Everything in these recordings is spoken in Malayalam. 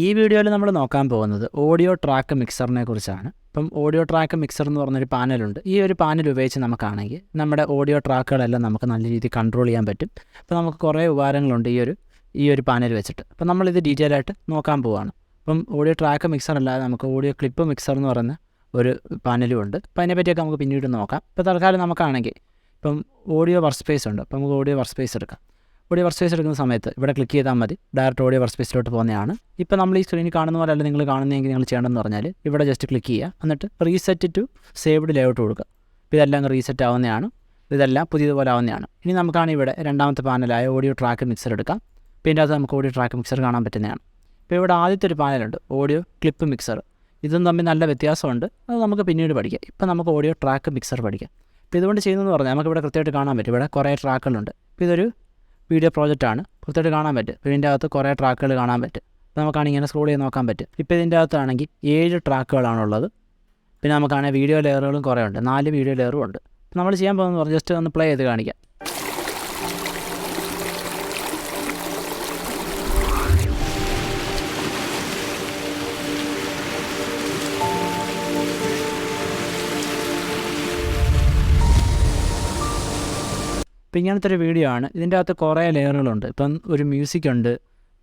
ഈ വീഡിയോയിൽ നമ്മൾ നോക്കാൻ പോകുന്നത് ഓഡിയോ ട്രാക്ക് മിക്സറിനെ കുറിച്ചാണ്. ഇപ്പം ഓഡിയോ ട്രാക്ക് മിക്സർ എന്ന് പറഞ്ഞൊരു പാനലുണ്ട്. ഈ ഒരു പാനൽ ഉപയോഗിച്ച് നമുക്കാണെങ്കിൽ നമ്മുടെ ഓഡിയോ ട്രാക്കുകളെല്ലാം നമുക്ക് നല്ല രീതിയിൽ കൺട്രോൾ ചെയ്യാൻ പറ്റും. അപ്പോൾ നമുക്ക് കുറേ ഉപകാരങ്ങളുണ്ട് ഈ ഒരു പാനൽ വെച്ചിട്ട്. അപ്പം നമ്മളിത് ഡീറ്റെയിൽ ആയിട്ട് നോക്കാൻ പോവുകയാണ്. അപ്പം ഓഡിയോ ട്രാക്ക് മിക്സർ അല്ലാതെ നമുക്ക് ഓഡിയോ ക്ലിപ്പ് മിക്സർ എന്ന് പറയുന്ന ഒരു പാനലും ഉണ്ട്. അപ്പോൾ അതിനെപ്പറ്റിയൊക്കെ നമുക്ക് പിന്നീട് നോക്കാം. ഇപ്പോൾ തൽക്കാലം നമുക്കാണെങ്കിൽ ഇപ്പം ഓഡിയോ വർക്ക് സ്പേസ് ഉണ്ട്. അപ്പോൾ നമുക്ക് ഓഡിയോ വർക്ക് സ്പേസ് എടുക്കാം. ഓഡിയോ വർക്ക് സ്പേസ് എടുക്കുന്ന സമയത്ത് ഇവിടെ ക്ലിക്ക് ചെയ്താൽ മതി, ഡയറക്റ്റ് ഓഡിയോ വർക്ക് സ്പേസിലോട്ട് പോകുന്നതാണ്. ഇപ്പോൾ നമ്മൾ ഈ സ്ക്രീനിൽ കാണുന്ന പോലെ അല്ല നിങ്ങൾ കാണുന്നതെങ്കിൽ നിങ്ങൾ ചെയ്യണമെന്ന് പറഞ്ഞാൽ ഇവിടെ ജസ്റ്റ് ക്ലിക്ക് ചെയ്യുക, എന്നിട്ട് റീസെറ്റ് ടു സേവ്ഡ് ലേഔട്ട് കൊടുക്കുക. അപ്പോൾ ഇതെല്ലാം റീസെറ്റ് ആവുന്നതാണ്, ഇതെല്ലാം പുതിയതുപോലെ ആവുന്നതാണ്. ഇനി നമുക്കാണ് ഇവിടെ രണ്ടാമത്തെ പാനലായ ഓഡിയോ ട്രാക്ക് മിക്സർ എടുക്കാം. അപ്പോൾ ഇതിൻ്റെ അകത്ത് നമുക്ക് ഓഡിയോ ട്രാക്ക് മിക്സർ കാണാൻ പറ്റുന്നതാണ്. ഇപ്പോൾ ഇവിടെ ആദ്യത്തെ ഒരു പാനലുണ്ട്, ഓഡിയോ ക്ലിപ്പ് മിക്സർ. ഇതും തമ്മിൽ നല്ല വ്യത്യാസമുണ്ട്, അത് നമുക്ക് പിന്നീട് പഠിക്കാം. ഇപ്പോൾ നമുക്ക് ഓഡിയോ ട്രാക്ക് മിക്സർ പഠിക്കാം. ഇപ്പോൾ ഇതുകൊണ്ട് ചെയ്യുന്നതെന്ന് പറഞ്ഞാൽ നമുക്കിവിടെ കൃത്യമായിട്ട് കാണാൻ പറ്റും. ഇവിടെ കുറേ ട്രാക്കുകളുണ്ട്. ഇപ്പോൾ ഇതൊരു വീഡിയോ പ്രോജക്റ്റാണ്, കൃത്യമായിട്ട് കാണാൻ പറ്റും. ഇപ്പോൾ ഇതിൻ്റെ അകത്ത് കുറേ ട്രാക്കുകൾ കാണാൻ പറ്റും. അപ്പോൾ നമുക്കാണെങ്കിൽ ഇങ്ങനെ സ്ക്രോൾ ചെയ്ത് നോക്കാൻ പറ്റും. ഇപ്പോൾ ഇതിൻ്റെ അകത്താണെങ്കിൽ 7 ട്രാക്കുകളാണുള്ളത്. പിന്നെ നമുക്കാണെങ്കിൽ വീഡിയോ ലെയറുകളും കുറേ ഉണ്ട്, 4 വീഡിയോ ലെയറും ഉണ്ട്. അപ്പോൾ നമ്മൾ ചെയ്യാൻ പോകുന്നത് പറഞ്ഞാൽ ജസ്റ്റ് ഒന്ന് പ്ലേ ചെയ്ത് കാണിക്കാം. ഇപ്പോൾ ഇങ്ങനത്തെ ഒരു വീഡിയോ ആണ്. ഇതിൻ്റെ അകത്ത് കുറേ ലെയറുകളുണ്ട്. ഇപ്പം ഒരു മ്യൂസിക് ഉണ്ട്,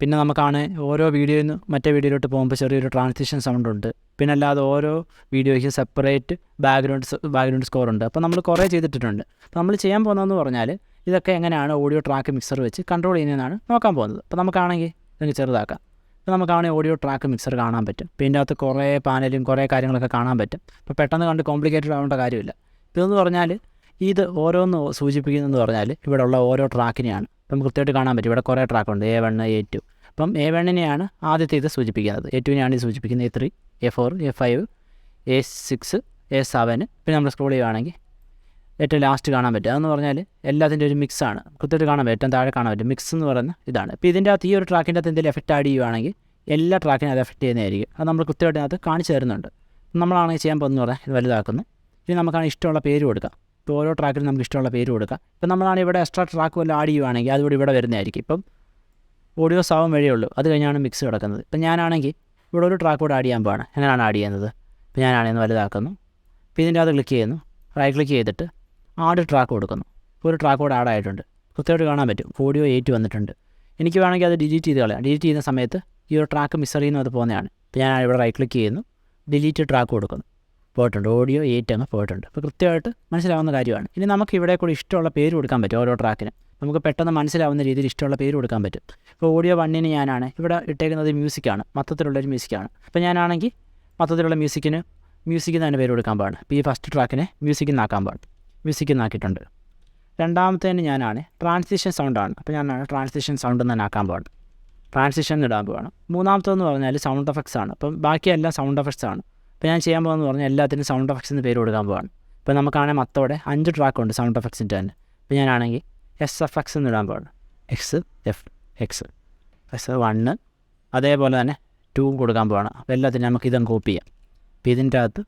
പിന്നെ നമുക്കാണ് ഓരോ വീഡിയോയിൽ നിന്ന് മറ്റേ വീഡിയോയിലോട്ട് പോകുമ്പോൾ ചെറിയൊരു ട്രാൻസിഷൻ സൗണ്ട് ഉണ്ട്. പിന്നെ അല്ലാതെ ഓരോ വീഡിയോയ്ക്കും സെപ്പറേറ്റ് ബാക്ക്ഗ്രൗണ്ട് സ്കോർ ഉണ്ട്. അപ്പോൾ നമ്മൾ കുറേ ചെയ്തിട്ടുണ്ട്. അപ്പോൾ നമ്മൾ ചെയ്യാൻ പോകുന്നതെന്ന് പറഞ്ഞാൽ ഇതൊക്കെ എങ്ങനെയാണ് ഓഡിയോ ട്രാക്ക് മിക്സർ വെച്ച് കൺട്രോൾ ചെയ്യുന്നതെന്നാണ് നോക്കാൻ പോകുന്നത്. അപ്പോൾ നമുക്കാണെങ്കിൽ ഇതൊക്കെ ചെറുതാക്കാം. അപ്പോൾ നമുക്കാണെങ്കിൽ ഓഡിയോ ട്രാക്ക് മിക്സർ കാണാൻ പറ്റും. അപ്പോൾ ഇതിൻ്റെ അകത്ത് കുറേ പാനലും കുറേ കാര്യങ്ങളൊക്കെ കാണാൻ പറ്റും. അപ്പോൾ പെട്ടെന്ന് കണ്ട് കോംപ്ലിക്കേറ്റഡ് ആവേണ്ട കാര്യമില്ല. ഇതെന്ന് പറഞ്ഞാൽ ഇത് ഓരോന്ന് സൂചിപ്പിക്കുന്നതെന്ന് പറഞ്ഞാൽ ഇവിടെ ഉള്ള ഓരോ ട്രാക്കിനെയാണ്. അപ്പം കൃത്യമായിട്ട് കാണാൻ പറ്റും. ഇവിടെ കുറേ ട്രാക്കുണ്ട്, A1, A2. അപ്പം A1നെയാണ് ആദ്യത്തെ ഇത് സൂചിപ്പിക്കുന്നത്, A2നെയാണ് ഇത് സൂചിപ്പിക്കുന്നത്, A3, A4, A5, A6, A7. പിന്നെ നമ്മൾ സ്ക്രോൾ ചെയ്യുകയാണെങ്കിൽ ഏറ്റവും ലാസ്റ്റ് കാണാൻ പറ്റും. അതെന്ന് പറഞ്ഞാൽ എല്ലാത്തിൻ്റെ ഒരു മിക്സാണ്, കൃത്യമായിട്ട് കാണാൻ പറ്റും. ഏറ്റവും താഴെ കാണാൻ പറ്റും മിക്സ് എന്ന് പറയുന്ന ഇതാണ്. ഇപ്പോൾ ഇതിൻ്റെ അകത്ത് ഈ ഒരു ട്രാക്കിൻ്റെ അകത്ത് എന്തെങ്കിലും എഫക്റ്റ് ആഡ് ചെയ്യുകയാണെങ്കിൽ എല്ലാ ട്രാക്കിനും അത് എഫക്റ്റ് ചെയ്യുന്നതായിരിക്കും. അത് നമ്മൾ കൃത്യമായിട്ട് അതിനകത്ത് കാണിച്ചു തരുന്നുണ്ട്. നമ്മളാണെങ്കിൽ ചെയ്യാൻ പോകുന്നത് പറഞ്ഞാൽ ഇത് വലുതാക്കുന്നു. ഇനി നമുക്കാണ് ഇഷ്ടമുള്ള പേര് കൊടുക്കാം. ഇപ്പോൾ ഓരോ ട്രാക്കിനും നമുക്ക് ഇഷ്ടമുള്ള പേര് കൊടുക്കാം. ഇപ്പം നമ്മളാണ് ഇവിടെ എക്സ്ട്രാ ട്രാക്ക് വല്ല ആഡ് ചെയ്യുകയാണെങ്കിൽ അതുകൂടി ഇവിടെ വരുന്നതായിരിക്കും. ഇപ്പം ഓഡിയോ സാവും വഴിയേ ഉള്ളൂ, അത് കഴിഞ്ഞാണ് മിക്സ് കിടക്കുന്നത്. ഇപ്പം ഞാനാണെങ്കിൽ ഇവിടെ ഒരു ട്രാക്ക് കൂടെ ആഡ് ചെയ്യാൻ പോവാണ്. എങ്ങനെയാണ് ആഡ് ചെയ്യുന്നത്? ഇപ്പോൾ ഞാനാണെന്ന് വലുതാക്കുന്നു. അപ്പോൾ ഇതിൻ്റെ അത് ക്ലിക്ക് ചെയ്യുന്നു, റൈറ്റ് ക്ലിക്ക് ചെയ്തിട്ട് ആഡ് ട്രാക്ക് കൊടുക്കുന്നു. ഒരു ട്രാക്ക് കൂടെ ആഡ് ആയിട്ടുണ്ട്, കൃത്യമായിട്ട് കാണാൻ പറ്റും. ഓഡിയോ 8 വന്നിട്ടുണ്ട്. എനിക്ക് വേണമെങ്കിൽ അത് ഡിലീറ്റ് ചെയ്ത് കളയാം. ഡിലീറ്റ് ചെയ്യുന്ന സമയത്ത് ഈ ഒരു ട്രാക്ക് മിക്സറിൽ നിന്ന് അത് പോകുന്നതാണ്. ഇപ്പോൾ ഞാൻ ഇവിടെ റൈറ്റ് ക്ലിക്ക് ചെയ്യുന്നു, ഡിലീറ്റ് ട്രാക്ക് കൊടുക്കുന്നു. പോയിട്ടുണ്ട്, ഓഡിയോ 8 അങ്ങ് പോയിട്ടുണ്ട്. അപ്പോൾ കൃത്യമായിട്ട് മനസ്സിലാവുന്ന കാര്യമാണ്. ഇനി നമുക്ക് ഇവിടെ കൂടി ഇഷ്ടമുള്ള പേര് കൊടുക്കാൻ പറ്റും. ഓരോ ട്രാക്കിന് നമുക്ക് പെട്ടെന്ന് മനസ്സിലാവുന്ന രീതിയിൽ ഇഷ്ടമുള്ള പേര് കൊടുക്കാൻ പറ്റും. ഇപ്പോൾ ഓഡിയോ 1ന് ഞാനാണ് ഇവിടെ ഇട്ടേക്കുന്നത് മ്യൂസിക്കാണ്, മൊത്തത്തിലുള്ളൊരു മ്യൂസിക്കാണ്. അപ്പോൾ ഞാനാണെങ്കിൽ മൊത്തത്തിലുള്ള മ്യൂസിക്കിന് തന്നെ പേര് കൊടുക്കാൻ പാടില്ല. ഇപ്പോൾ ഈ ഫസ്റ്റ് ട്രാക്കിനെ മ്യൂസിക്കിൽ നിന്നാക്കാൻ പാടില്ല, മ്യൂസിക്കിൽ നിന്നാക്കിയിട്ടുണ്ട്. രണ്ടാമത്തേന് ഞാനാണ് ട്രാൻസിഷൻ സൗണ്ടാണ്. അപ്പോൾ ഞാനാണ് ട്രാൻസിഷൻ സൗണ്ട് തന്നെ ആക്കാൻ പാടില്ല, ട്രാൻസിഷൻ ഇടാൻ പോവാണ്. മൂന്നാമത്തേന്ന് പറഞ്ഞാൽ സൗണ്ട് എഫക്ട്സ് ആണ്. അപ്പം ബാക്കിയെല്ലാം സൗണ്ട് എഫക്ട്സ് ആണ്. ഇപ്പോൾ ഞാൻ ചെയ്യാൻ പോകുന്നത് പറഞ്ഞാൽ എല്ലാത്തിനും സൗണ്ട് എഫക്ട്സ് എന്ന് പേര് കൊടുക്കാൻ പോവാണ്. ഇപ്പോൾ നമുക്കാണെങ്കിൽ മൊത്തം 5 ട്രാക്കുണ്ട് സൗണ്ട് എഫക്ട്സിൻ്റെ തന്നെ. ഇപ്പോൾ ഞാനാണെങ്കിൽ SFX എന്ന് ഇടാൻ പോവാണ്, S1, അതേപോലെ തന്നെ 2 കൊടുക്കാൻ പോവാണ്. അപ്പോൾ എല്ലാത്തിനും നമുക്ക് ഇതും കോപ്പി ചെയ്യാം. അപ്പോൾ ഇതിൻ്റെ അകത്ത്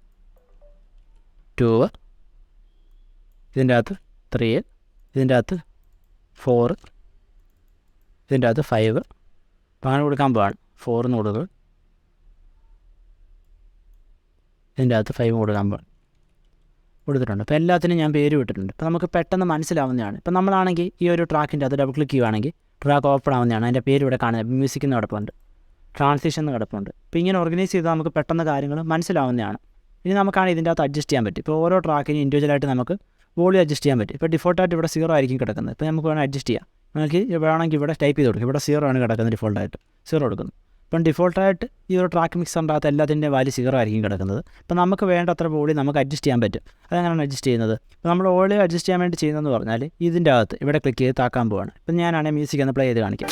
2, ഇതിൻ്റെ അകത്ത് 3, ഇതിൻ്റെ അകത്ത് 4, ഇതിൻ്റെ അകത്ത് 5. അപ്പോൾ അങ്ങനെ കൊടുക്കാൻ പോവാണ്. 4 എന്ന് കൊടുക്കുക, ഇതിൻ്റെ അകത്ത് 5 കൊടുത്തിട്ടുണ്ട്. അപ്പോൾ എല്ലാത്തിനും ഞാൻ പേര് വിട്ടിട്ടുണ്ട്. ഇപ്പോൾ നമുക്ക് പെട്ടെന്ന് മനസ്സിലാവുന്നതാണ്. ഇപ്പോൾ നമ്മളാണെങ്കിൽ ഈ ഒരു ട്രാക്കിൻ്റെ അത് ഡബിൾ ക്ലിക്ക് ചെയ്യുകയാണെങ്കിൽ ട്രാക്ക് ഓപ്പൺ ആവുന്നതാണ്. അതിൻ്റെ പേര് ഇവിടെ കാണുന്നത് മ്യൂസിക് എന്ന് കിടപ്പുണ്ട്, ട്രാൻസിഷൻ എന്ന് കിടപ്പുണ്ട്. ഇപ്പോൾ ഇങ്ങനെ ഓർഗനൈസ് ചെയ്താൽ നമുക്ക് പെട്ടെന്ന് കാര്യങ്ങൾ മനസ്സിലാവുന്നതാണ്. ഇനി നമുക്കാണെങ്കിൽ ഇതിൻ്റെ അകത്ത് അഡ്ജസ്റ്റ് ചെയ്യാൻ പറ്റും. ഇപ്പോൾ ഓരോ ട്രാക്കിനും ഇൻഡിവിജ്വലായിട്ട് നമുക്ക് വോളിയം അഡ്ജസ്റ്റ് ചെയ്യാൻ പറ്റും. ഇപ്പോൾ ഡിഫോൾട്ടായിട്ട് ഇവിടെ 0 ആയിരിക്കും കിടക്കുന്നത്. ഇപ്പോൾ നമുക്ക് വേണമെങ്കിൽ അഡ്ജസ്റ്റ് ചെയ്യാം. നമുക്ക് വേണമെങ്കിൽ ഇവിടെ ടൈപ്പ് ചെയ്ത് കൊടുക്കും. ഇവിടെ 0 ആണ് കിടക്കുന്നത്, ഡിഫോൾട്ടായിട്ട് 0 കൊടുക്കുന്നു. ഇപ്പം ഡിഫോൾട്ടായിട്ട് ഈ ഒരു ട്രാക്ക് മിക്സറിൻ്റെ അകത്ത് എല്ലാത്തിൻ്റെ വാല്യൂ 0 ആയിരിക്കും കിടക്കുന്നത്. അപ്പോൾ നമുക്ക് വേണ്ടത്ര വോളിയം നമുക്ക് അഡ്ജസ്റ്റ് ചെയ്യാൻ പറ്റും. അതെങ്ങനെയാണ് അഡ്ജസ്റ്റ് ചെയ്യുന്നത്? ഇപ്പോൾ നമ്മൾ വോളിയം അഡ്ജസ്റ്റ് ചെയ്യാൻ വേണ്ടി ചെയ്യുന്നതെന്ന് പറഞ്ഞാൽ ഇതിൻ്റെ അകത്ത് ഇവിടെ ക്ലിക്ക് ചെയ്ത് താക്കാൻ പോവാണ്. ഇപ്പം ഞാനാണെങ്കിൽ മ്യൂസിക് ഒന്ന് പ്ലേ ചെയ്ത് കാണിക്കാം.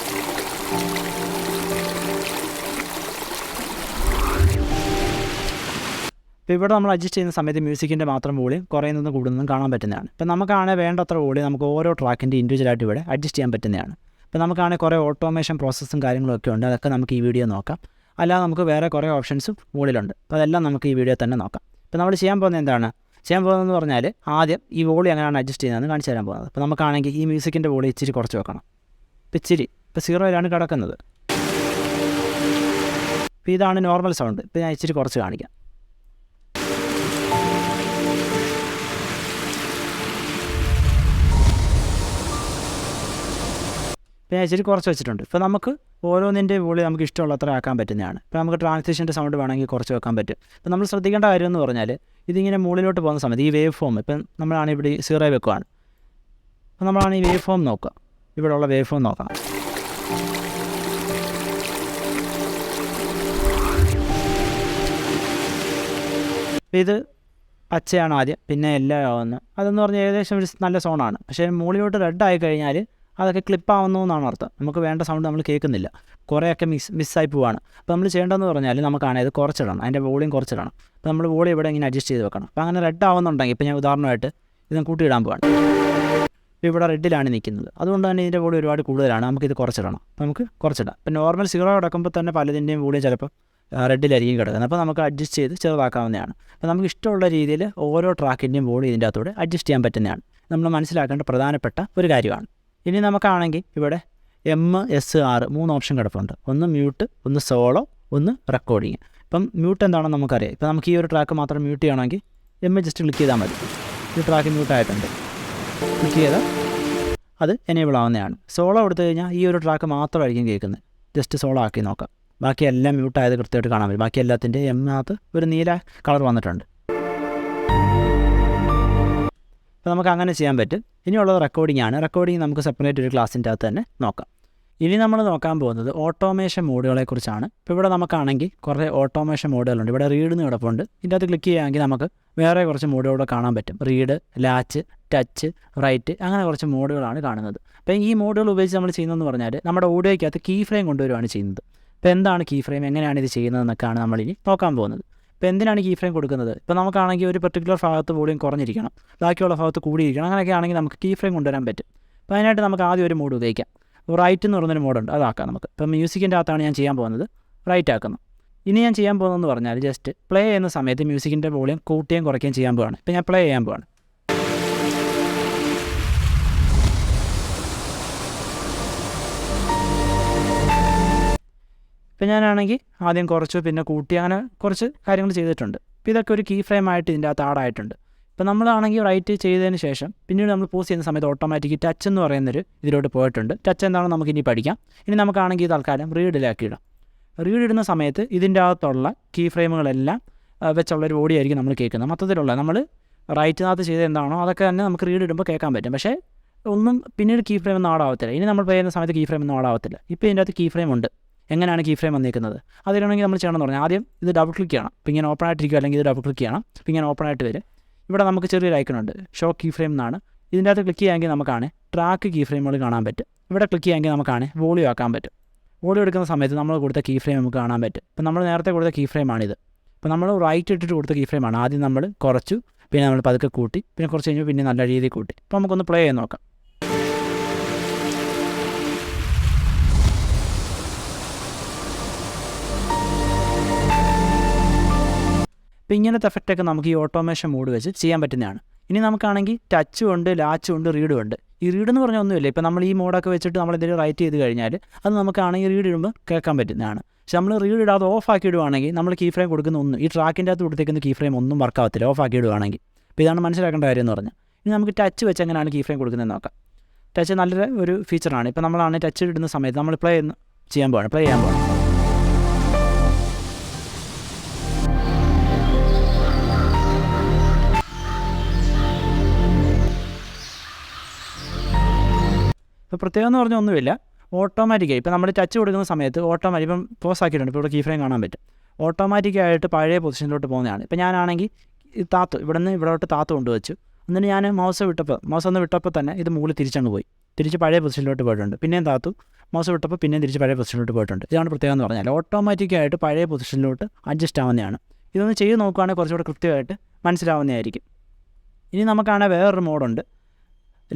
ഇപ്പോൾ ഇവിടെ നമ്മൾ അഡ്ജസ്റ്റ് ചെയ്യുന്ന സമയത്ത് മ്യൂസിക്കിൻ്റെ മാത്രം വോളിയം കുറയുന്നതും കൂടുന്നതും കാണാൻ പറ്റുന്നതാണ്. ഇപ്പോൾ നമുക്കാണെങ്കിൽ വേണ്ടത്ര വോളിയം നമുക്ക് ഓരോ ട്രാക്കിൻ്റെ ഇൻഡിവിജ്വലായിട്ട് ഇവിടെ അഡ്ജസ്റ്റ് ചെയ്യാൻ പറ്റുന്നതാണ്. ഇപ്പോൾ നമുക്കാണെങ്കിൽ കുറേ ഓട്ടോമേഷൻ പ്രോസസ്സും കാര്യങ്ങളൊക്കെ ഉണ്ട്, അതൊക്കെ നമുക്ക് ഈ വീഡിയോ നോക്കാം. അല്ലാതെ നമുക്ക് വേറെ കുറേ ഓപ്ഷൻസും മുകളിലുണ്ട്. അപ്പോൾ അതെല്ലാം നമുക്ക് ഈ വീഡിയോ തന്നെ നോക്കാം. ഇപ്പോൾ നമ്മൾ ചെയ്യാൻ പോകുന്നത് എന്താണ്? ചെയ്യാൻ പോകുന്നതെന്ന് പറഞ്ഞാൽ ആദ്യം ഈ വോളിയം എങ്ങനെയാണ് അഡ്ജസ്റ്റ് ചെയ്യുന്നതെന്ന് കാണിച്ചു തരാൻ പോകുന്നത്. അപ്പോൾ നമുക്കാണെങ്കിൽ ഈ മ്യൂസിക്കിൻ്റെ വോളിയം ഇച്ചിരി കുറച്ച് വെക്കണം. ഇപ്പോൾ 0 കിടക്കുന്നത്. അപ്പോൾ ഇതാണ് നോർമൽ സൗണ്ട്. ഇപ്പോൾ ഞാൻ ഇച്ചിരി കുറച്ച് കാണിക്കാം. ഇപ്പോൾ ഞാൻ ഇച്ചിരി കുറച്ച് വെച്ചിട്ടുണ്ട്. ഇപ്പോൾ നമുക്ക് ഓരോന്നിൻ്റെ വോളിയം നമുക്ക് ഇഷ്ടമുള്ളത്ര ആക്കാൻ പറ്റുന്നതാണ്. ഇപ്പോൾ നമുക്ക് ട്രാൻസിഷൻ്റെ സൗണ്ട് വേണമെങ്കിൽ കുറച്ച് വെക്കാൻ പറ്റും. ഇപ്പോൾ നമ്മൾ ശ്രദ്ധിക്കേണ്ട കാര്യം എന്ന് പറഞ്ഞാൽ ഇതിങ്ങനെ മുകളിലോട്ട് പോകുന്ന സമയത്ത് ഈ വേവ് ഫോം ഇപ്പം നമ്മളാണ് ഇവിടെ 0 വെക്കുകയാണ്. അപ്പോൾ നമ്മളാണ് ഈ വേവ് ഫോം നോക്കുക, ഇവിടെയുള്ള വേവ് ഫോം നോക്കാം. ഇത് പച്ചയാണ് ആദ്യം, പിന്നെ എല്ലാം ആവുന്നത്. അതെന്ന് പറഞ്ഞാൽ ഏകദേശം ഒരു നല്ല സോണാണ്. പക്ഷേ മുകളിലോട്ട് റെഡ് ആയി കഴിഞ്ഞാൽ അതൊക്കെ ക്ലിപ്പാവുന്നു എന്നാണ് അർത്ഥം. നമുക്ക് വേണ്ട സൗണ്ട് നമ്മൾ കേൾക്കുന്നില്ല, കുറേയൊക്കെ മിസ്സായി പോവാണ്. അപ്പോൾ നമ്മൾ ചെയ്യേണ്ടതെന്ന് പറഞ്ഞാൽ നമുക്കാണ് ഇത് കുറച്ചിടണം, അതിൻ്റെ വോളിയം കുറച്ചിടണം. അപ്പോൾ നമ്മൾ വോളിയം ഇവിടെ ഇങ്ങനെ അഡ്ജസ്റ്റ് ചെയ്ത് വെക്കണം. അപ്പോൾ അങ്ങനെ റെഡ് ആവുന്നുണ്ടെങ്കിൽ ഇപ്പോൾ ഞാൻ ഉദാഹരണമായിട്ട് ഇത് കൂട്ടിയിടാൻ പോവാണ്. ഇപ്പോൾ ഇവിടെ റെഡിലാണ് നിൽക്കുന്നത്, അതുകൊണ്ട് തന്നെ ഇതിൻ്റെ വോളിയം ഒരുപാട് കൂടുതലാണ്. നമുക്കിത് കുറച്ചിടണം. അപ്പോൾ നമുക്ക് കുറച്ചിടാം. ഇപ്പോൾ നോർമൽ 0 കിടക്കുമ്പോൾ തന്നെ പലതിൻ്റെയും വോളിയം ചിലപ്പോൾ റെഡിലായിരിക്കും കിടക്കുന്നത്. അപ്പോൾ നമുക്ക് അഡ്ജസ്റ്റ് ചെയ്ത് ചെറുതാക്കാവുന്നതാണ്. അപ്പോൾ നമുക്ക് ഇഷ്ടമുള്ള രീതിയിൽ ഓരോ ട്രാക്കിൻ്റെയും വോളിയം ഇതിൻ്റെ അകത്തൂടെ അഡ്ജസ്റ്റ് ചെയ്യാൻ പറ്റുന്നതാണ്. നമ്മൾ മനസ്സിലാക്കേണ്ട പ്രധാനപ്പെട്ട ഒരു കാര്യമാണ്. ഇനി നമുക്കാണെങ്കിൽ ഇവിടെ MSR 3 ഓപ്ഷൻ കിടപ്പുണ്ട്. ഒന്ന് മ്യൂട്ട്, ഒന്ന് സോളോ, ഒന്ന് റെക്കോർഡിങ്. ഇപ്പം മ്യൂട്ട് എന്താണെന്ന് നമുക്കറിയാം. ഇപ്പോൾ നമുക്ക് ഈ ഒരു ട്രാക്ക് മാത്രം മ്യൂട്ട് ചെയ്യണമെങ്കിൽ ജസ്റ്റ് ക്ലിക്ക് ചെയ്താൽ മതി. ഈ ട്രാക്ക് മ്യൂട്ടായിട്ടുണ്ട്, ക്ലിക്ക് ചെയ്താൽ അത് എനേബിൾ ആവുന്നതാണ്. സോളോ എടുത്തു കഴിഞ്ഞാൽ ഈ ഒരു ട്രാക്ക് മാത്രമായിരിക്കും കേൾക്കുന്നത്. ജസ്റ്റ് സോളോ ആക്കി നോക്കാം. ബാക്കി എല്ലാം മ്യൂട്ടായത് കൃത്യമായിട്ട് കാണാൻ പറ്റും. ബാക്കി എല്ലാത്തിൻ്റെ എമ്മിനകത്ത് ഒരു നീല കളർ വന്നിട്ടുണ്ട്. അപ്പോൾ നമുക്ക് അങ്ങനെ ചെയ്യാൻ പറ്റും. ഇനിയുള്ളത് റെക്കോർഡിംഗ് ആണ്. റെക്കോർഡിംഗ് നമുക്ക് സെപ്പറേറ്റ് ഒരു ക്ലാസ്സിൻ്റെ അകത്ത് തന്നെ നോക്കാം. ഇനി നമ്മൾ നോക്കാൻ പോകുന്നത് ഓട്ടോമേഷൻ മോഡുകളെക്കുറിച്ചാണ്. ഇപ്പോൾ ഇവിടെ നമുക്കാണെങ്കിൽ കുറേ ഓട്ടോമേഷൻ മോഡുകളുണ്ട്. ഇവിടെ റീഡ് കിടപ്പുണ്ട്. ഇതിൻ്റെ അകത്ത് ക്ലിക്ക് ചെയ്യുകയാണെങ്കിൽ നമുക്ക് വേറെ കുറച്ച് മോഡുകളൂടെ കാണാൻ പറ്റും. റീഡ്, ലാച്ച്, ടച്ച്, റൈറ്റ്, അങ്ങനെ കുറച്ച് മോഡുകളാണ് കാണുന്നത്. അപ്പോൾ ഈ മോഡുകൾ ഉപയോഗിച്ച് നമ്മൾ ചെയ്യുന്നതെന്ന് പറഞ്ഞാൽ നമ്മുടെ ഓഡിയോയ്ക്കകത്ത് കീ ഫ്രെയിം കൊണ്ടുവരുവാണ് ചെയ്യുന്നത്. ഇപ്പോൾ എന്താണ് കീ ഫ്രെയിം, എങ്ങനെയാണ് ഇത് ചെയ്യുന്നതെന്നൊക്കെയാണ് നമ്മളിനി നോക്കാൻ പോകുന്നത്. ഇപ്പോൾ എന്തിനാണ് കീ ഫ്രെയിം കൊടുക്കുന്നത്? ഇപ്പോൾ നമുക്കാണെങ്കിൽ ഒരു പെർട്ടിക്കുലർ ഭാഗത്ത് വോളിയം കുറഞ്ഞിരിക്കണം, ബാക്കിയുള്ള ഭാഗത്ത് കൂടിയിരിക്കണം, അങ്ങനെയൊക്കെ ആണെങ്കിൽ നമുക്ക് കീ ഫ്രെയിം കൊണ്ടുവരാൻ പറ്റും. അപ്പോൾ അതിനായിട്ട് നമുക്ക് ആദ്യം ഒരു മോഡ് ഉപയോഗിക്കാം. റൈറ്റ് എന്ന് പറയുന്നൊരു മോഡുണ്ട്, അതാക്കാം നമുക്ക്. ഇപ്പോൾ മ്യൂസിക്കിൻ്റെ അകത്താണ് ഞാൻ ചെയ്യാൻ പോകുന്നത്, റൈറ്റ് ആക്കുന്നു. ഇനി ഞാൻ ചെയ്യാൻ പോകുന്നതെന്ന് പറഞ്ഞാൽ ജസ്റ്റ് പ്ലേ ചെയ്യുന്ന സമയത്ത് മ്യൂസിക്കിൻ്റെ വോളിയം കൂട്ടുകയും കുറയ്ക്കുകയും ചെയ്യാൻ പോവാണ്. ഇപ്പോൾ ഞാൻ പ്ലേ ചെയ്യാൻ പോവാണ്. ഇപ്പോൾ ഞാനാണെങ്കിൽ ആദ്യം കുറച്ച്, പിന്നെ കൂട്ടി, അങ്ങനെ കുറച്ച് കാര്യങ്ങൾ ചെയ്തിട്ടുണ്ട്. ഇപ്പോൾ ഇതൊക്കെ ഒരു കീ ഫ്രെയിം ആയിട്ട് ഇതിൻ്റെ അകത്ത് ആഡായിട്ടുണ്ട്. ഇപ്പോൾ നമ്മളാണെങ്കിൽ റൈറ്റ് ചെയ്തതിന് ശേഷം പിന്നീട് നമ്മൾ പോസ് ചെയ്യുന്ന സമയത്ത് ഓട്ടോമാറ്റിക് ടച്ച് എന്ന് പറയുന്നൊരു ഇതിലോട്ട് പോയിട്ടുണ്ട്. ടച്ച് എന്താണെന്ന് നമുക്ക് ഇനി പഠിക്കാം. ഇനി നമുക്കാണെങ്കിൽ തൽക്കാലം റീഡിലാക്കിയിടാം. റീഡ് ഇടുന്ന സമയത്ത് ഇതിൻ്റെ അകത്തുള്ള കീ ഫ്രെയിമുകളെല്ലാം വെച്ചുള്ളൊരു ഓഡിയോ ആയിരിക്കും നമ്മൾ കേൾക്കുന്നത്. മൊത്തത്തിലുള്ള നമ്മൾ റൈറ്റിനകത്ത് ചെയ്ത് എന്താണോ അതൊക്കെ തന്നെ നമുക്ക് റീഡ് ഇടുമ്പോൾ കേൾക്കാൻ പറ്റും. പക്ഷേ ഒന്നും പിന്നീട് കീ ഫ്രെയിം ഒന്നും ആടാവത്തില്ല. ഇനി നമ്മൾ പ്ലേ ചെയ്യുന്ന സമയത്ത് കീ ഫ്രെയിം ഒന്നും ആടാവത്തില്ല. ഇപ്പോൾ ഇതിൻ്റെ അകത്ത് കീ ഫ്രെയിം ഉണ്ട്. എങ്ങനെയാണ് കീ ഫ്രെയിം വന്നിരിക്കുന്നത് അതിലാണെങ്കിൽ നമ്മൾ ചെയ്യണമെന്ന് പറഞ്ഞാൽ ആദ്യം ഇത് ഡബിൾ ക്ലിക്ക് ചെയ്യണം. ഇപ്പോൾ ഇങ്ങനെ ഓപ്പൺ ആയിട്ടിരിക്കുക, അല്ലെങ്കിൽ ഇത് ഡബിൾ ക്ലിക്ക് ചെയ്യണം. ഇപ്പോൾ ഇങ്ങനെ ഓപ്പൺ ആയിട്ട് വരും. ഇവിടെ നമുക്ക് ചെറിയൊരു ഐക്കണുണ്ട്, ഷോ കീ ഫ്രെയിം എന്നാണ്. ഇതിൻ്റെ അകത്ത് ക്ലിക്ക് ചെയ്യാമെങ്കിൽ നമുക്കാണ് ട്രാക്ക് കീ ഫ്രെയിമുകൾ കാണാൻ പറ്റും. ഇവിടെ ക്ലിക്ക് ചെയ്യാമെങ്കിൽ നമുക്കാണ് വോളിയം ആക്കാൻ പറ്റും. വോളിയം എടുക്കുന്ന സമയത്ത് നമ്മൾ കൊടുത്ത കീ ഫ്രെയിം നമുക്ക് കാണാൻ പറ്റും. ഇപ്പോൾ നമ്മൾ നേരത്തെ കൊടുത്ത കീ ഫ്രെയിമാണിത്. ഇപ്പോൾ നമ്മൾ റൈറ്റ് ഇട്ടിട്ട് കൊടുത്ത കീ ഫ്രെയിമാണ്. ആദ്യം നമ്മൾ കുറച്ചു, പിന്നെ നമ്മൾ പതുക്കെ കൂട്ടി, പിന്നെ കുറച്ച് കഴിഞ്ഞ് പിന്നെ നല്ല രീതിയിൽ കൂട്ടി. ഇപ്പോൾ നമുക്കൊന്ന് പ്ലേ ചെയ്ത് നോക്കാം. അപ്പോൾ ഇങ്ങനത്തെ എഫക്റ്റൊക്കെ നമുക്ക് ഈ ഓട്ടോമേഷൻ മോഡ് വെച്ച് ചെയ്യാൻ പറ്റുന്നതാണ്. ഇനി നമുക്കാണെങ്കിൽ ടച്ചും ഉണ്ട്, ലാച്ചും ഉണ്ട്, റീഡും ഉണ്ട്. ഈ റീഡ് എന്ന് പറഞ്ഞാൽ ഒന്നുമില്ല. ഇപ്പോൾ നമ്മൾ ഈ മോഡൊക്കെ വെച്ചിട്ട് നമ്മൾ എന്തെങ്കിലും റൈറ്റ് ചെയ്ത് കഴിഞ്ഞാൽ അത് നമുക്കാണെങ്കിൽ റീഡ് ഇടുമ്പോൾ കേൾക്കാൻ പറ്റുന്നതാണ്. പക്ഷെ നമ്മൾ റീഡ് ഇടാതെ ഓഫ് ആക്കി ഇടുവാണെങ്കിൽ നമ്മൾ കീ ഫ്രെയിം കൊടുക്കുന്ന ഒന്നും ഈ ട്രാക്കിൻ്റെ അകത്ത് കൊടുത്തേക്കുന്ന കീ ഫ്രെയിം ഒന്നും വർക്കാവത്തില്ല ഓഫ് ആക്കി ഇടുവാണെങ്കിൽ. അപ്പോൾ ഇതാണ് മനസ്സിലാക്കേണ്ട കാര്യം എന്ന് പറഞ്ഞാൽ. ഇനി നമുക്ക് ടച്ച് വെച്ച് എങ്ങനെയാണ് കീ ഫ്രെയിം കൊടുക്കുന്നത് നോക്കാം. ടച്ച് നല്ലൊരു ഒരു ഫീച്ചറാണ്. ഇപ്പോൾ നമ്മളാണ് ടച്ച് ഇടുന്ന സമയത്ത് നമ്മൾ പ്ലേ ചെയ്യാൻ പോവാണ്. ഇപ്പോൾ പ്രത്യേകം എന്ന് പറഞ്ഞാൽ ഒന്നുമില്ല, ഓട്ടോമാറ്റിക്കായി ഇപ്പോൾ നമ്മൾ ടച്ച് കൊടുക്കുന്ന സമയത്ത് ഇപ്പം പോസ് ആക്കിയിട്ടുണ്ട്. ഇപ്പോൾ ഇവിടെ കീ ഫ്രെയിം കാണാൻ പറ്റും. ഓട്ടോമാറ്റിക്കായിട്ട് പഴയ പൊസിഷനിലോട്ട് പോകുന്നതാണ്. ഇപ്പോൾ ഞാനാണെങ്കിൽ ഈ ഇവിടെ നിന്ന് ഇവിടോട്ട് കൊണ്ടുവച്ചു. എന്നിട്ട് ഞാൻ മൗസ് ഒന്ന് വിട്ടപ്പോൾ തന്നെ ഇത് മുകളിൽ തിരിച്ചങ്ങ് പോയി, തിരിച്ച് പഴയ പൊസിഷനിലോട്ട് പോയിട്ടുണ്ട്. പിന്നെയും മൗസ് വിട്ടപ്പോൾ പിന്നെയും തിരിച്ച് പഴയ പൊസിഷനിലോട്ട് പോയിട്ടുണ്ട്. ഇതാണ് പ്രത്യേകം എന്ന് പറഞ്ഞാൽ ഓട്ടോമാറ്റിക്കായിട്ട് പഴയ പൊസിഷനിലോട്ട് അഡ്ജസ്റ്റ് ആവുന്നതാണ്. ഇതൊന്ന് ചെയ്ത് നോക്കുകയാണെങ്കിൽ കുറച്ചുകൂടെ കൃത്യമായിട്ട് മനസ്സിലാവുന്നതായിരിക്കും. ഇനി നമുക്കാണെങ്കിൽ വേറൊരു മോഡുണ്ട്,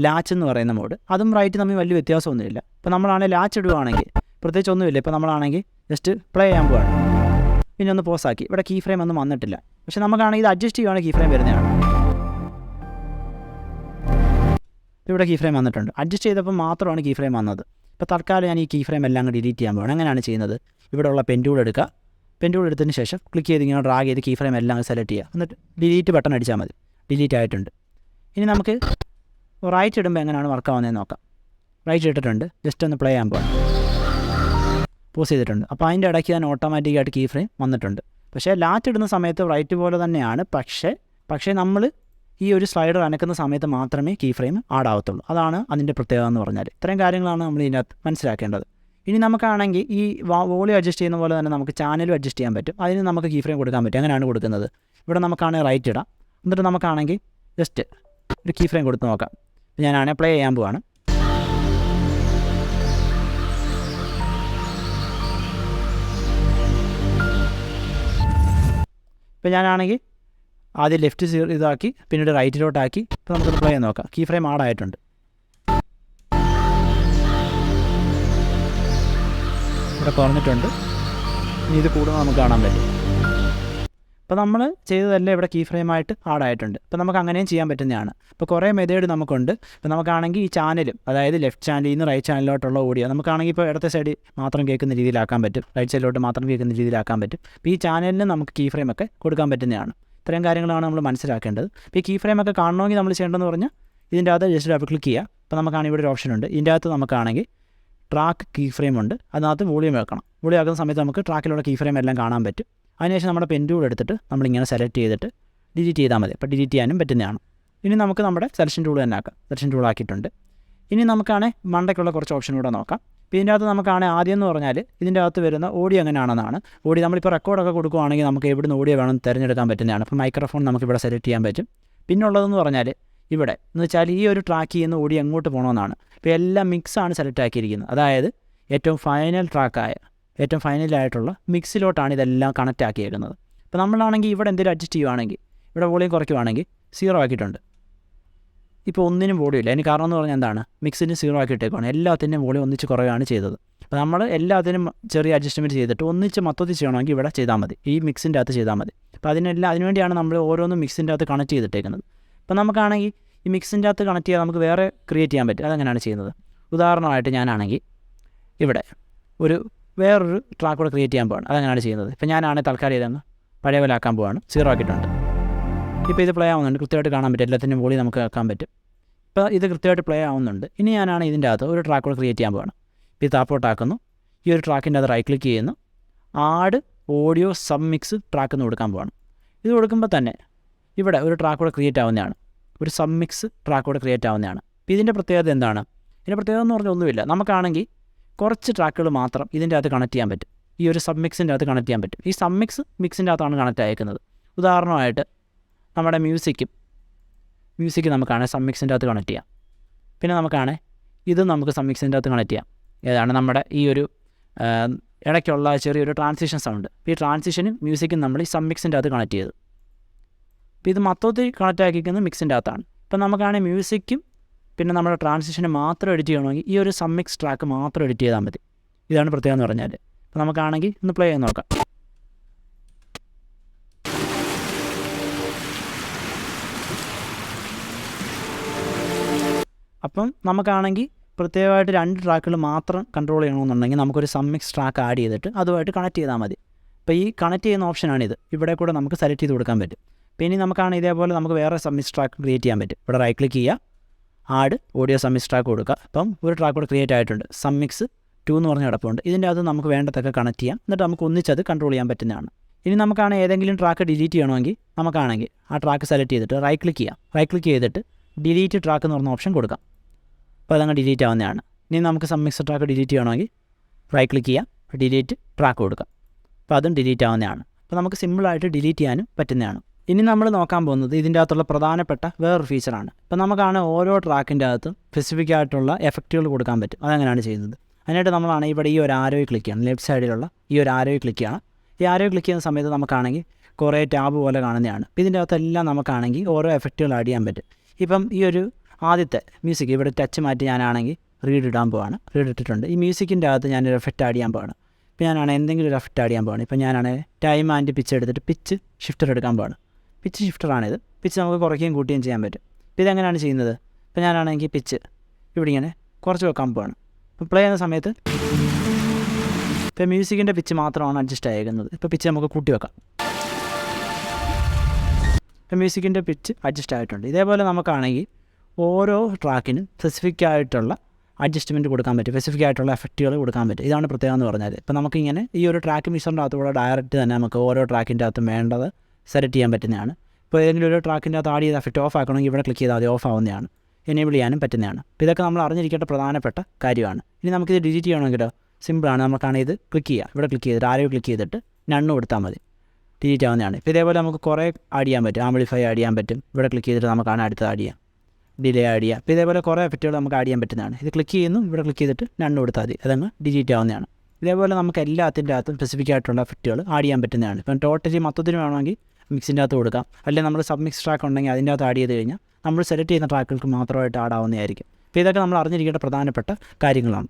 ലാച്ച് എന്ന് പറയുന്ന മോഡ്. അതും റൈറ്റ് തമ്മിൽ വലിയ വ്യത്യാസമൊന്നുമില്ല. ഇപ്പോൾ നമ്മളാണെങ്കിൽ ലാച്ച് ഇടുകയാണെങ്കിൽ പ്രത്യേകിച്ച് ഒന്നുമില്ല. ഇപ്പോൾ നമ്മളാണെങ്കിൽ ജസ്റ്റ് പ്ലേ ചെയ്യാൻ പോവാണ്, പിന്നെ ഒന്ന് പോസാക്കി. ഇവിടെ കീ ഫ്രെയിം ഒന്നും വന്നിട്ടില്ല. പക്ഷേ നമുക്കാണെങ്കിൽ ഇത് അഡ്ജസ്റ്റ് ചെയ്യുകയാണെങ്കിൽ കീ ഫ്രെയിം വരുന്നതാണ്. ഇവിടെ കീ ഫ്രെയിം വന്നിട്ടുണ്ട്. അഡ്ജസ്റ്റ് ചെയ്തപ്പോൾ മാത്രമാണ് കീ ഫ്രെയിം വന്നത്. ഇപ്പോൾ തൽക്കാലം ഞാൻ ഈ കീ ഫ്രെയിം എല്ലാം ഡിലീറ്റ് ചെയ്യാൻ പോകണം. എങ്ങനെയാണ് ചെയ്യുന്നത്? ഇവിടെയുള്ള പെൻ ടൂൾ എടുക്കുക, പെൻ ടൂൾ എടുത്തതിന് ശേഷം ക്ലിക്ക് ചെയ്ത് ഇങ്ങനെ ഡ്രാഗ് ചെയ്ത് കീ ഫ്രെയിം എല്ലാം സെലക്ട് ചെയ്യുക. എന്നിട്ട് ഡിലീറ്റ് ബട്ടൺ അടിച്ചാൽ മതി. ഡിലീറ്റ് ആയിട്ടുണ്ട്. ഇനി നമുക്ക് റൈറ്റ് ഇടുമ്പോൾ എങ്ങനെയാണ് വർക്ക് ആവുന്നതെന്ന് നോക്കാം. റൈറ്റ് ഇട്ടിട്ടുണ്ട്. ജസ്റ്റ് ഒന്ന് പ്ലേ ചെയ്യാൻ പോകാം. പോസ് ചെയ്തിട്ടുണ്ട്. അപ്പോൾ അതിൻ്റെ ഇടയ്ക്ക് തന്നെ ഓട്ടോമാറ്റിക്കായിട്ട് കീ ഫ്രെയിം വന്നിട്ടുണ്ട്. പക്ഷേ ലാറ്റ് ഇടുന്ന സമയത്ത് റൈറ്റ് പോലെ തന്നെയാണ്. പക്ഷേ നമ്മൾ ഈ ഒരു സ്ലൈഡർ അനക്കുന്ന സമയത്ത് മാത്രമേ കീ ഫ്രെയിം ആഡ് ആവത്തുള്ളൂ. അതാണ് അതിൻ്റെ പ്രത്യേകത എന്ന് പറഞ്ഞാൽ. ഇത്രയും കാര്യങ്ങളാണ് നമ്മൾ ഇതിനകത്ത് മനസ്സിലാക്കേണ്ടത്. ഇനി നമുക്കാണെങ്കിൽ ഈ വോളിയം അഡ്ജസ്റ്റ് ചെയ്യുന്ന പോലെ തന്നെ നമുക്ക് ചാനലും അഡ്ജസ്റ്റ് ചെയ്യാൻ പറ്റും. അതിന് നമുക്ക് കീ ഫ്രെയിം കൊടുക്കാൻ പറ്റും. അങ്ങനെയാണ് കൊടുക്കുന്നത്. ഇവിടെ നമുക്കാണെങ്കിൽ റൈറ്റ് ഇടാം. എന്നിട്ട് നമുക്കാണെങ്കിൽ ജസ്റ്റ് ഒരു കീ ഫ്രെയിം കൊടുത്ത് നോക്കാം. ഞാനാണെങ്കിൽ പ്ലേ ചെയ്യാൻ പോവാണ്. ഇപ്പോൾ ഞാനാണെങ്കിൽ ആദ്യം ലെഫ്റ്റ് ഇതാക്കി പിന്നീട് റൈറ്റിലോട്ടാക്കി. ഇപ്പോൾ നമുക്കൊന്ന് പ്ലേ ചെയ്യാൻ നോക്കാം. കീ ഫ്രെയിം ആഡായിട്ടുണ്ട്. ഇവിടെ കുറഞ്ഞിട്ടുണ്ട്. ഇനി ഇത് കൂടുതൽ നമുക്ക് കാണാൻ പറ്റും. അപ്പോൾ നമ്മൾ ചെയ്തതെല്ലാം ഇവിടെ കീ ഫ്രെയിമായിട്ട് ആഡായിട്ടുണ്ട്. ഇപ്പോൾ നമുക്ക് അങ്ങനെയും ചെയ്യാൻ പറ്റുന്നതാണ്. ഇപ്പോൾ കുറേ മെത്തേഡ് നമുക്കുണ്ട്. ഇപ്പോൾ നമുക്കാണെങ്കിൽ ഈ ചാനലും, അതായത് ലെഫ്റ്റ് ചാനലിൽ നിന്ന് റൈറ്റ് ചാനലിലോട്ടുള്ള ഓഡിയോ നമുക്കാണെങ്കിൽ ഇപ്പോൾ ഇടത്തെ സൈഡിൽ മാത്രം കേൾക്കുന്ന രീതിയിലാക്കാൻ പറ്റും. റൈറ്റ് സൈഡിലോട്ട് മാത്രം കേൾക്കുന്ന രീതിയിലാക്കാൻ പറ്റും. ഇപ്പോൾ ഈ ചാനലിന് നമുക്ക് കീ ഫ്രെയിമൊക്കെ കൊടുക്കാൻ പറ്റുന്നതാണ്. ഇത്രയും കാര്യങ്ങളാണ് നമ്മൾ മനസ്സിലാക്കേണ്ടത്. ഇപ്പോൾ ഈ കീ ഫ്രെയിമൊക്കെ കാണണമെങ്കിൽ നമ്മൾ ചെയ്യേണ്ടതെന്ന് പറഞ്ഞാൽ ഇതിൻ്റെ അകത്ത് ജസ്റ്റ് ഡബിൾ ക്ലിക്ക് ചെയ്യുക. അപ്പോൾ നമുക്കാണെങ്കിൽ ഇവിടെ ഒരു ഓപ്ഷൻ ഉണ്ട്. ഇതിൻ്റെ അകത്ത് നമുക്കാണെങ്കിൽ ട്രാക്ക് കീ ഫ്രെയിം ഉണ്ട്. അതിനകത്ത് വോളിയം വെക്കണം. വോളിയം ആക്കുന്ന സമയത്ത് നമുക്ക് ട്രാക്കിലുള്ള കീ ഫ്രെയിം എല്ലാം കാണാൻ പറ്റും. അതിനുശേഷം നമ്മുടെ പെൻ ടൂൾ എടുത്തിട്ട് നമ്മളിങ്ങനെ സെലക്ട് ചെയ്തിട്ട് ഡിലീറ്റ് ചെയ്താൽ മതി. അപ്പോൾ ഡിലീറ്റ് ചെയ്യാനും പറ്റുന്നതാണ്. ഇനി നമുക്ക് നമ്മുടെ സെലക്ഷൻ ടൂൾ തന്നെ ആക്കാം. സെലക്ഷൻ ടൂൾ ആക്കിയിട്ടുണ്ട്. ഇനി നമുക്കാണെങ്കിൽ മണ്ടയ്ക്കുള്ള കുറച്ച് ഓപ്ഷൻ കൂടെ നോക്കാം. ഇപ്പോൾ ഇതിൻ്റെ അകത്ത് നമുക്കാണെങ്കിൽ ആദ്യം എന്ന് പറഞ്ഞാൽ ഇതിൻ്റെ അകത്ത് വരുന്ന ഓഡിയോ എങ്ങനെയാണെന്നാണ്. ഓഡിയോ നമ്മളിപ്പോൾ റെക്കോർഡൊക്കെ കൊടുക്കുകയാണെങ്കിൽ നമുക്ക് എവിടുന്ന് ഓഡിയോ വേണം തിരഞ്ഞെടുക്കാൻ പറ്റുന്നതാണ്. അപ്പോൾ മൈക്രോഫോൺ നമുക്കിവിടെ സെലക്ട് ചെയ്യാൻ പറ്റും. പിന്നുള്ളതെന്ന് പറഞ്ഞാൽ ഇവിടെ എന്ന് വെച്ചാൽ ഈ ഒരു ട്രാക്ക് ചെയ്യുന്ന ഓഡിയോ എങ്ങോട്ട് പോകണമെന്നാണ്. ഇപ്പോൾ എല്ലാം മിക്സാണ് സെലക്ട് ആക്കിയിരിക്കുന്നത്. അതായത് ഏറ്റവും ഫൈനലായിട്ടുള്ള മിക്സിലോട്ടാണ് ഇതെല്ലാം കണക്റ്റ് ആക്കിയേക്കുന്നത്. ഇപ്പോൾ നമ്മളാണെങ്കിൽ ഇവിടെ എന്തെങ്കിലും അഡ്ജസ്റ്റ് ചെയ്യുവാണെങ്കിൽ, ഇവിടെ വോളിയം കുറയ്ക്കുവാണെങ്കിൽ 0 ആക്കിയിട്ടുണ്ട്. ഇപ്പോൾ ഒന്നിനും വോളിയം ഇല്ല. അതിന് കാരണം എന്ന് പറഞ്ഞാൽ എന്താണ്, മിക്സിന് 0 ആക്കിയിട്ടേക്കാണ്. എല്ലാത്തിൻ്റെയും വോളിയം ഒന്നിച്ച് കുറയുകയാണ് ചെയ്തത്. അപ്പോൾ നമ്മൾ എല്ലാത്തിനും ചെറിയ അഡ്ജസ്റ്റ്മെൻറ്റ് ചെയ്തിട്ട് ഒന്നിച്ച് മൊത്തത്തിൽ ചെയ്യണമെങ്കിൽ ഇവിടെ ചെയ്താൽ മതി. ഈ മിക്സിൻ്റെ അകത്ത് ചെയ്താൽ മതി. അപ്പോൾ അതിനുവേണ്ടിയാണ് നമ്മൾ ഓരോന്നും മിക്സിൻ്റെ അകത്ത് കണക്ട് ചെയ്തിട്ടേക്കുന്നത്. ഇപ്പോൾ നമുക്കാണെങ്കിൽ ഈ മിക്സിൻ്റെ അകത്ത് കണക്ട് ചെയ്യാൻ നമുക്ക് വേറെ ക്രിയേറ്റ് ചെയ്യാൻ പറ്റും. അതെങ്ങനെയാണ് ചെയ്യുന്നത്? ഉദാഹരണമായിട്ട് ഞാനാണെങ്കിൽ ഇവിടെ വേറൊരു ട്രാക്ക് കൂടെ ക്രിയേറ്റ് ചെയ്യാൻ പോവാണ്. അതെങ്ങനെയാണ് ചെയ്യുന്നത്? ഇപ്പോൾ ഞാനാണെങ്കിൽ തൽക്കാലം ഇതങ്ങ് പഴയ പോലെ ആക്കാൻ പോവാണ്. 0 ആക്കിയിട്ടുണ്ട്. ഇപ്പോൾ ഇത് പ്ലേ ആവുന്നുണ്ട്. കൃത്യമായിട്ട് കാണാൻ പറ്റും. എല്ലാത്തിൻ്റെയും വോളിയം നമുക്ക് ആക്കാൻ പറ്റും. ഇപ്പോൾ ഇത് കൃത്യമായിട്ട് പ്ലേ ആവുന്നുണ്ട്. ഇനി ഞാനാണ് ഇതിൻ്റെ അകത്ത് ഒരു ട്രാക്ക് കൂടെ ക്രിയേറ്റ് ചെയ്യാൻ പോവാണ്. ഇപ്പോൾ ഇത് താപ്പോട്ടാക്കുന്നു. ഈ ഒരു ട്രാക്കിൻ്റെ അത് റൈറ്റ് ക്ലിക്ക് ചെയ്യുന്നു. Add audio sub mix track എന്ന് കൊടുക്കാൻ പോവാണ്. ഇത് കൊടുക്കുമ്പോൾ തന്നെ ഇവിടെ ഒരു ട്രാക്ക് കൂടെ ക്രിയേറ്റ് ആവുന്നതാണ്. ഒരു സബ് മിക്സ് ട്രാക്ക് കൂടെ ക്രിയേറ്റ് ആവുന്നതാണ്. അപ്പോൾ ഇതിൻ്റെ പ്രത്യേകത എന്താണ്? ഇതിൻ്റെ പ്രത്യേകത എന്ന് പറഞ്ഞാൽ ഒന്നുമില്ല. നമുക്കാണെങ്കിൽ കുറച്ച് ട്രാക്കുകൾ മാത്രം ഇതിൻ്റെ അകത്ത് കണക്ട് ചെയ്യാൻ പറ്റും. ഈ ഒരു സബ് മിക്സിൻ്റെ അകത്ത് കണക്ട് ചെയ്യാൻ പറ്റും. ഈ സബ് മിക്സിൻ്റെ അകത്താണ് കണക്റ്റ് അയക്കുന്നത്. ഉദാഹരണമായിട്ട് നമ്മുടെ മ്യൂസിക് നമുക്കാണെങ്കിൽ സബ് മിക്സിൻ്റെ അകത്ത് കണക്ട് ചെയ്യാം. പിന്നെ നമുക്കാണെങ്കിൽ ഇത് നമുക്ക് സബ് മിക്സിൻ്റെ അകത്ത് കണക്ട് ചെയ്യാം. ഏതാണ് നമ്മുടെ ഈ ഒരു ഇടയ്ക്കുള്ള ചെറിയൊരു ട്രാൻസിഷൻ സൗണ്ട്. ഈ ട്രാൻസിഷനും മ്യൂസിക്കും നമ്മൾ ഈ സബ് മിക്സിൻ്റെ അകത്ത് കണക്ട് ചെയ്തു. അപ്പോൾ ഇത് മൊത്തത്തിൽ കണക്റ്റ് ആക്കിയിരിക്കുന്നത് മിക്സിൻ്റെ അകത്താണ്. ഇപ്പോൾ നമുക്കാണെങ്കിൽ മ്യൂസിക്കും പിന്നെ നമ്മുടെ ട്രാൻസിഷന് മാത്രം എഡിറ്റ് ചെയ്യണമെങ്കിൽ ഈ ഒരു സബ് മിക്സ് ട്രാക്ക് മാത്രം എഡിറ്റ് ചെയ്താൽ മതി. ഇതാണ് പ്രത്യേകം എന്ന് പറഞ്ഞാൽ. അപ്പോൾ നമുക്കാണെങ്കിൽ ഒന്ന് പ്ലേ ചെയ്ത് നോക്കാം. അപ്പം നമുക്കാണെങ്കിൽ പ്രത്യേകമായിട്ട് 2 ട്രാക്കുകൾ മാത്രം കൺട്രോൾ ചെയ്യണമെന്നുണ്ടെങ്കിൽ നമുക്കൊരു സബ് മിക്സ് ട്രാക്ക് ആഡ് ചെയ്തിട്ട് അതുമായിട്ട് കണക്ട് ചെയ്താൽ മതി. അപ്പോൾ ഈ കണക്ട് ചെയ്യുന്ന ഓപ്ഷനാണിത്. ഇവിടെ കൂടെ നമുക്ക് സെലക്ട് ചെയ്ത് കൊടുക്കാൻ പറ്റും. പിന്നെ നമുക്കാണ് ഇതേപോലെ നമുക്ക് വേറെ സബ് മിക്സ് ട്രാക്ക് ക്രിയേറ്റ് ചെയ്യാൻ പറ്റും. ഇവിടെ റൈറ്റ് ക്ലിക്ക് ചെയ്യുക, add audio sub mix track കൊടുക്കുക. അപ്പം ഒരു ട്രാക്ക് കൂടെ ക്രിയേറ്റ് ആയിട്ടുണ്ട്. സബ് മിക്സ് 2 എന്ന് പറഞ്ഞ കിടപ്പുണ്ട്. ഇതിൻ്റെ അകത്ത് നമുക്ക് വേണ്ടതൊക്കെ കണക്ട് ചെയ്യാം. എന്നിട്ട് നമുക്ക് ഒന്നിച്ചത് കൺട്രോൾ ചെയ്യാൻ പറ്റുന്നതാണ്. ഇനി നമുക്കാണ് ഏതെങ്കിലും ട്രാക്ക് ഡിലീറ്റ് ചെയ്യണമെങ്കിൽ നമുക്കാണെങ്കിൽ ആ ട്രാക്ക് സെലക്ട് ചെയ്തിട്ട് റൈറ്റ് ക്ലിക്ക് ചെയ്യാം. റൈറ്റ് ക്ലിക്ക് ചെയ്തിട്ട് ഡിലീറ്റ് ട്രാക്ക് എന്ന് പറഞ്ഞ ഓപ്ഷൻ കൊടുക്കാം. അപ്പോൾ അതങ്ങ് ഡിലീറ്റ് ആവുന്നതാണ്. ഇനി നമുക്ക് സബ് മിക്സ് ട്രാക്ക് ഡിലീറ്റ് ചെയ്യണമെങ്കിൽ റൈറ്റ് ക്ലിക്ക് ചെയ്യാം, ഡിലീറ്റ് ട്രാക്ക് കൊടുക്കാം. അപ്പോൾ അതും ഡിലീറ്റ് ആവുന്നതാണ്. അപ്പോൾ നമുക്ക് സിമ്പിളായിട്ട് ഡിലീറ്റ് ചെയ്യാനും പറ്റുന്നതാണ്. ഇനി നമ്മൾ നോക്കാൻ പോകുന്നത് ഇതിൻ്റെ അകത്തുള്ള പ്രധാനപ്പെട്ട വേറൊരു ഫീച്ചറാണ്. ഇപ്പോൾ നമുക്കാണ് ഓരോ ട്രാക്കിൻ്റെ അകത്തും സ്പെസിഫിക് ആയിട്ടുള്ള എഫക്റ്റുകൾ കൊടുക്കാൻ പറ്റും. അതെങ്ങനെയാണ് ചെയ്യുന്നത്? അതിനായിട്ട് നമ്മളാണ് ഇവിടെ ഈ ഒരു ആരോയിൽ ക്ലിക്ക് ചെയ്യണം. ലെഫ്റ്റ് സൈഡിലുള്ള ഈ ഒരു ആരോയിൽ ക്ലിക്ക് ചെയ്യണം. ഈ ആരോയിൽ ക്ലിക്ക് ചെയ്യുന്ന സമയത്ത് നമുക്കാണെങ്കിൽ കുറേ ടാബ് പോലെ കാണുന്നതാണ്. അപ്പോൾ ഇതിൻ്റെ അകത്തെല്ലാം നമുക്കാണെങ്കിൽ ഓരോ എഫക്റ്റുകൾ ആഡ് ചെയ്യാൻ പറ്റും. ഇപ്പം ഈ ഒരു ആദ്യത്തെ മ്യൂസിക് ഇവിടെ ടച്ച് മാറ്റി ഞാനാണെങ്കിൽ റീഡ് ഇടാൻ പോവാണ്. റീഡ് ഇട്ടിട്ടുണ്ട്. ഈ മ്യൂസിക്കിൻ്റെ അകത്ത് ഞാനൊരു എഫക്റ്റ് ആഡ് ചെയ്യാൻ പോവാണ്. ഇപ്പോൾ ഞാനാണ് എന്തെങ്കിലും ഒരു എഫക്റ്റ് ആഡ് ചെയ്യാൻ പോവാണ്. ഇപ്പോൾ ഞാനാണ് ടൈം ആൻഡ് പിച്ച് എടുത്തിട്ട് പിച്ച് ഷിഫ്റ്റർ എടുക്കാൻ പോവാണ്. പിച്ച് ഷിഫ്റ്ററാണിത്. പിച്ച് നമുക്ക് കുറയ്ക്കുകയും കൂട്ടുകയും ചെയ്യാൻ പറ്റും. അപ്പോൾ ഇതെങ്ങനെയാണ് ചെയ്യുന്നത്? ഇപ്പോൾ ഞാനാണെങ്കിൽ പിച്ച് ഇവിടെ ഇങ്ങനെ കുറച്ച് വെക്കാൻ പോവാണ്. അപ്പോൾ പ്ലേ ചെയ്യുന്ന സമയത്ത് ഇപ്പോൾ മ്യൂസിക്കിൻ്റെ പിച്ച് മാത്രമാണ് അഡ്ജസ്റ്റ് ആയിരിക്കുന്നത്. ഇപ്പോൾ പിച്ച് നമുക്ക് കൂട്ടി വെക്കാം. ഇപ്പോൾ മ്യൂസിക്കിൻ്റെ പിച്ച് അഡ്ജസ്റ്റ് ആയിട്ടുണ്ട്. ഇതേപോലെ നമുക്കാണെങ്കിൽ ഓരോ ട്രാക്കിനും സ്പെസിഫിക് ആയിട്ടുള്ള അഡ്ജസ്റ്റ്മെൻറ്റ് കൊടുക്കാൻ പറ്റും, സ്പെസിഫിക് ആയിട്ടുള്ള എഫക്റ്റുകൾ കൊടുക്കാൻ പറ്റും. ഇതാണ് പ്രത്യേകം എന്ന് പറഞ്ഞാൽ. ഇപ്പോൾ നമുക്കിങ്ങനെ ഈ ഒരു ട്രാക്ക് മിക്സറിൻ്റെ അകത്തൂടെ ഡയറക്റ്റ് തന്നെ നമുക്ക് ഓരോ ട്രാക്കിൻ്റെ അകത്തും വേണ്ടത് സെലക്ട് ചെയ്യാൻ പറ്റുന്നതാണ്. ഇപ്പോൾ ഏതെങ്കിലും ഒരു ട്രാക്കിൻ്റെ അകത്ത് ആഡ് ചെയ്ത എഫക്റ്റ് ഓഫ് ആക്കണമെങ്കിൽ ഇവിടെ ക്ലിക്ക് ചെയ്താൽ അത് ഓഫ് ആവുന്നതാണ്, എനേബിൾ ചെയ്യാനും പറ്റുന്നതാണ്. അപ്പോൾ ഇതൊക്കെ നമ്മൾ അറിഞ്ഞിരിക്കേണ്ട പ്രധാനപ്പെട്ട കാര്യമാണ്. ഇനി നമുക്കിത് ഡിലീറ്റ് ചെയ്യണമെങ്കിലോ സിമ്പിളാണ്. നമുക്കാണെങ്കിൽ ഇത് ക്ലിക്ക് ചെയ്യുക, ഇവിടെ ക്ലിക്ക് ചെയ്തിട്ട് ആരെയും ക്ലിക്ക് ചെയ്തിട്ട് നണ്ണ് കൊടുത്താൽ മതി, ഡിലീറ്റ് ആവുന്നതാണ്. ഇപ്പോൾ ഇതേപോലെ നമുക്ക് കുറേ ആഡ് ചെയ്യാൻ പറ്റും. ആംപ്ലിഫൈ ആഡ് ചെയ്യാൻ പറ്റും, ഇവിടെ ക്ലിക്ക് ചെയ്തിട്ട് നമുക്കാണ് അടുത്തത് ആഡ് ചെയ്യാം, ഡിലേ ആഡ് ചെയ്യാം. അപ്പോൾ ഇതേപോലെ കുറേ എഫക്റ്റുകൾ നമുക്ക് ആഡ് ചെയ്യാൻ പറ്റുന്നതാണ്. ഇത് ക്ലിക്ക് ചെയ്യുന്നു, ഇവിടെ ക്ലിക്ക് ചെയ്തിട്ട് നണ്ണ് കൊടുത്താൽ മതി, അതങ്ങ് ഡിലീറ്റ് ആവുന്നതാണ്. ഇതേപോലെ നമുക്ക് എല്ലാത്തിൻ്റെ അകത്തും സ്പെസിഫിക് ആയിട്ടുള്ള എഫക്റ്റുകൾ ആഡ് ചെയ്യാൻ പറ്റുന്നതാണ്. ഇപ്പം ടോട്ടലി മൊത്തത്തിന് വേണമെങ്കിൽ മിക്സിൻ്റെ അകത്ത് കൊടുക്കാം, അല്ലെങ്കിൽ നമ്മൾ സബ് മിക്സ് ട്രാക്ക് ഉണ്ടെങ്കിൽ അതിൻ്റെ അകത്ത് ആഡ് ചെയ്ത് കഴിഞ്ഞാൽ നമ്മൾ സെലക്ട് ചെയ്യുന്ന ട്രാക്കുകൾക്ക് മാത്രമായിട്ട് ആഡ് ആവുന്നതായിരിക്കും. അപ്പോൾ ഇതൊക്കെ നമ്മൾ അറിഞ്ഞിരിക്കേണ്ട പ്രധാനപ്പെട്ട കാര്യങ്ങളാണ്.